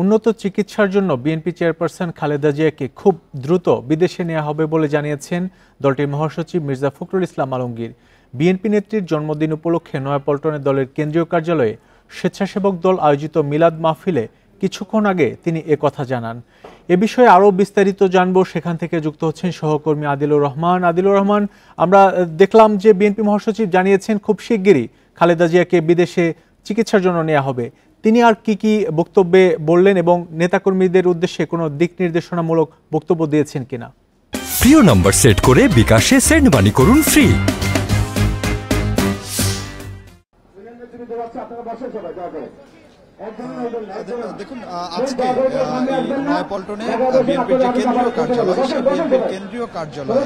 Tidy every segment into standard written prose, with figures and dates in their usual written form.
উন্নত চিকিৎসার জন্য বিএনপি চেয়ারপারসন খালেদা জিয়াকে খুব দ্রুত বিদেশে নেওয়া হবে বলে জানিয়েছেন দলটির মহাসচিব মির্জা ফখরুল ইসলাম আলমগীর। বিএনপি নেত্রীর জন্মদিন উপলক্ষে নয়াপল্টনে দলের কেন্দ্রীয় কার্যালয়ে স্বেচ্ছাসেবক দল আয়োজিত মিলাদ মাহফিলে কিছুক্ষণ আগে তিনি একথা জানান। এ বিষয়ে আরও বিস্তারিত জানবো, সেখান থেকে যুক্ত হচ্ছেন সহকর্মী আদিলুর রহমান। আদিলুর রহমান, আমরা দেখলাম যে বিএনপি মহাসচিব জানিয়েছেন খুব শিগগিরই খালেদা জিয়াকে বিদেশে চিকিৎসার জন্য নেওয়া হবে। তিনি আর কি বক্তব্যে বললেন এবং নেতাকর্মীদের উদ্দেশ্যে কোনো দিক নির্দেশনামূলক বক্তব্য দিয়েছেন কিনা? প্রিয় নম্বর সেট করে বিকাশে সেন্ড মানি করুন ফ্রি। দেখুন, আজকে নয়াপল্টনে বিএনপির যে কেন্দ্রীয় কার্যালয়, সেই বিএনপির কেন্দ্রীয় কার্যালয়ে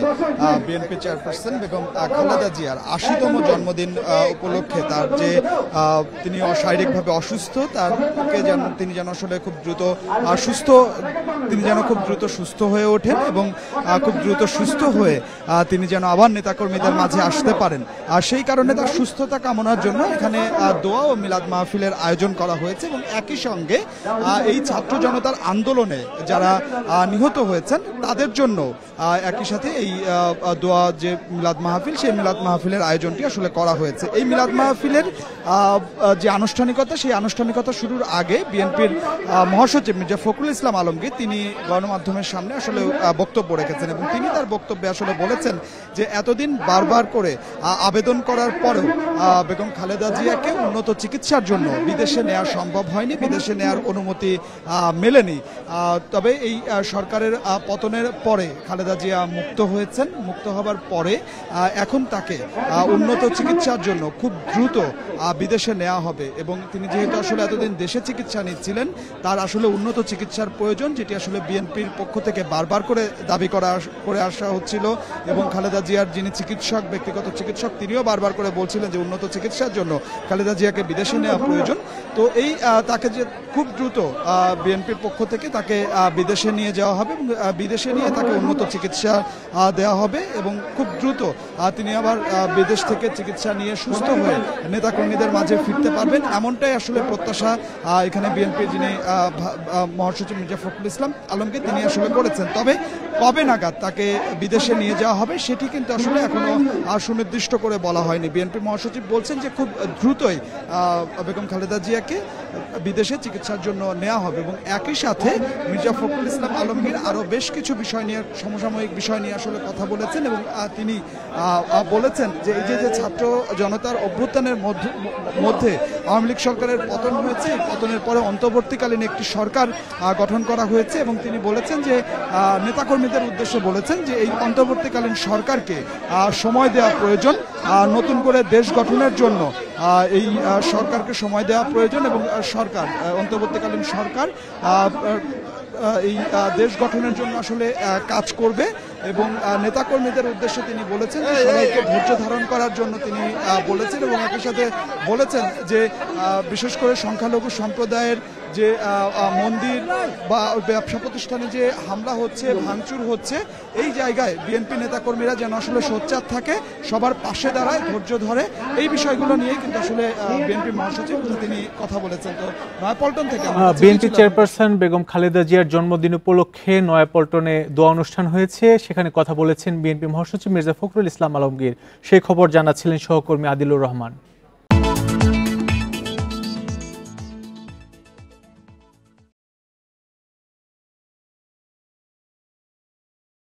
বিএনপি চেয়ারপারসন বেগম খালেদা জিয়ার ৮০তম জন্মদিন উপলক্ষে তার যে তিনি শারীরিকভাবে অসুস্থ, তিনি যেন আসলে খুব দ্রুত সুস্থ হয়ে ওঠেন এবং খুব দ্রুত সুস্থ হয়ে তিনি যেন আবার নেতাকর্মীদের মাঝে আসতে পারেন। আর সেই কারণে তার সুস্থতা কামনার জন্য এখানে দোয়া ও মিলাদ মাহফিলের আয়োজন করা হয়েছে এবং একই সঙ্গে এই ছাত্র জনতার আন্দোলনে যারা নিহত হয়েছেন তাদের জন্য একই সাথে এই দোয়া যে মিলাদ মাহফিল, সেই মিলাদ মাহফিলের আয়োজনটি আসলে করা হয়েছে। এই মিলাদ মাহফিলের যে আনুষ্ঠানিকতা, সেই আনুষ্ঠানিকতা শুরুর আগে বিএনপির মহাসচিব মির্জা ফখরুল ইসলাম আলমগীর তিনি গণমাধ্যমের সামনে আসলে বক্তব্য রেখেছেন এবং তিনি তার বক্তব্যে আসলে বলেছেন যে এতদিন বারবার করে আবেদন করার পরেও বেগম খালেদা জিয়াকে উন্নত চিকিৎসার জন্য বিদেশে নেওয়া সম্ভব হয়নি, বিদেশে নেওয়ার অনুমতি মেলেনি। তবে এই সরকারের পতনের পরে খালেদা জিয়া মুক্ত হয়েছেন। মুক্ত হবার পরে এখন তাকে উন্নত চিকিৎসার জন্য খুব দ্রুত বিদেশে নেওয়া হবে এবং তিনি যেহেতু আসলে এতদিন দেশে চিকিৎসা নিচ্ছিলেন, তার আসলে উন্নত চিকিৎসার প্রয়োজন, যেটি আসলে বিএনপির পক্ষ থেকে বারবার করে দাবি করে আসা হচ্ছিল এবং খালেদা জিয়ার যিনি চিকিৎসক, ব্যক্তিগত চিকিৎসক, তিনিও বারবার করে বলছিলেন যে উন্নত চিকিৎসার জন্য খালেদা জিয়াকে বিদেশে নেওয়া প্রয়োজন। তো এই তাকে যে খুব দ্রুত বিএনপির পক্ষ থেকে তাকে বিদেশে নিয়ে যাওয়া হবে এবং বিদেশে নিয়ে তাকে উন্নত চিকিৎসা দেওয়া হবে এবং খুব দ্রুত তিনি আবার বিদেশ থেকে চিকিৎসা নিয়ে সুস্থ হয়ে নেতাকর্মীদের মাঝে ফিরতে পারবেন, এমনটাই আসলে প্রত্যাশা এখানে বিএনপির যিনি মহাসচিব মির্জা ফখরুল ইসলাম আলমগীর তিনি আসলে করেছেন। তবে কবে নাগাদ তাকে বিদেশে নিয়ে যাওয়া হবে সেটি কিন্তু আসলে এখনো সুনির্দিষ্ট করে বলা হয়নি। বিএনপি মহাসচিব বলছেন যে খুব দ্রুতই বেগম খালেদা জিয়াকে বিদেশে চিকিৎসার জন্য নেওয়া হবে এবং একই সাথে মির্জা ফখরুল ইসলাম আলমগীর আরও বেশ কিছু বিষয় নিয়ে, সমসাময়িক বিষয় নিয়ে আসলে কথা বলেছেন এবং তিনি বলেছেন যে এই যে ছাত্র জনতার অভ্যুত্থানের মধ্যে আওয়ামী লীগ সরকারের পতন হয়েছে, পতনের পরে অন্তর্বর্তীকালীন একটি সরকার গঠন করা হয়েছে এবং তিনি বলেছেন যে নেতাকর্মীদের উদ্দেশ্যে বলেছেন যে এই অন্তর্বর্তীকালীন সরকারকে সময় দেওয়া প্রয়োজন, নতুন করে দেশ গঠনের জন্য এই সরকারকে সময় দেওয়া প্রয়োজন এবং সরকার, অন্তর্বর্তীকালীন সরকার এই দেশ গঠনের জন্য আসলে কাজ করবে এবং নেতাকর্মীদের উদ্দেশ্যে তিনি বলেছেন যে সবাইকে ধৈর্য ধারণ করার জন্য তিনি বলেছেন এবং একই সাথে বলেছেন যে বিশেষ করে সংখ্যালঘু সম্প্রদায়ের যে মন্দির বা ব্যবসা প্রতিষ্ঠানে যে হামলা হচ্ছে, ভাঙচুর হচ্ছে, এই জায়গায় বিএনপি নেতাকর্মীরা যেন আসলে সোচ্চার থাকে, সবার পাশে দাঁড়ায়, ধৈর্য ধরে, এই বিষয়গুলো নিয়েই কিন্তু আসলে বিএনপি মহাসচিব তিনি কথা বলেছেন। তো নয়াপল্টন থেকে বিএনপি চেয়ারপারসন বেগম খালেদা জিয়ার জন্মদিন উপলক্ষে নয়াপল্টনে দোয়া অনুষ্ঠান হয়েছে, সেখানে কথা বলেছেন বিএনপি মহাসচিব মির্জা ফখরুল ইসলাম আলমগীর। সেই খবর জানাচ্ছিলেন সহকর্মী আদিলুর রহমান।